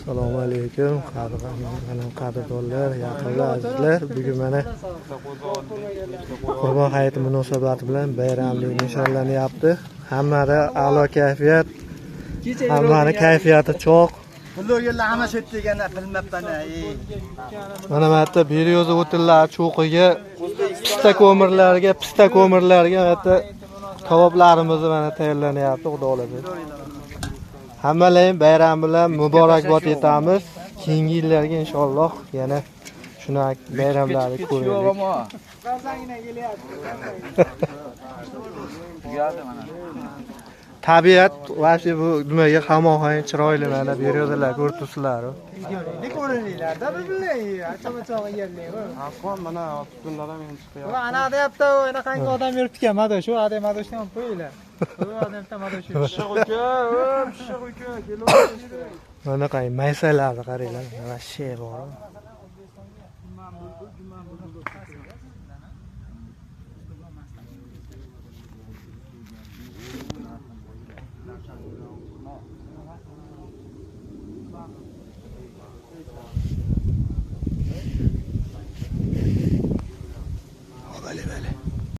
Assalomu alaykum, qadrdonlar, yaqinlar, azizlar. Bugun mana Qurbon hayiti munosabati bilan bayramlik nishonlanyapti. Hammada a'lo kayfiyat, hammani kayfiyati cho'q. Mana bu yerda beryo'zi o'tinlar cho'qiga, pista ko'mirlarga mana kaboblarimiz mana tayyorlanyapti, xudo xolasa. Hammalarning bayram bilan muborakbod etamiz. Keyingi yillarga inshaalloh yana shunaqa bayramlarni ko'raylik. Tabiat va shu bu nimaga hamohang chiroyli mana beryo'dilar, ko'rib turibsizlar. Ne ko'ringlar-da billahi, achama-chog'i yerlar. Afg'on mana tutunlar ham chiqyapti. Va ana deyapti, qanday odam yuribdi-ku, mana shu odam madoshni ham qo'yinglar. Bu odamda madosh yo'q. Pishiq uka, kelaverishdi. Mana qay maysalarni qaranglar, mana shay bor.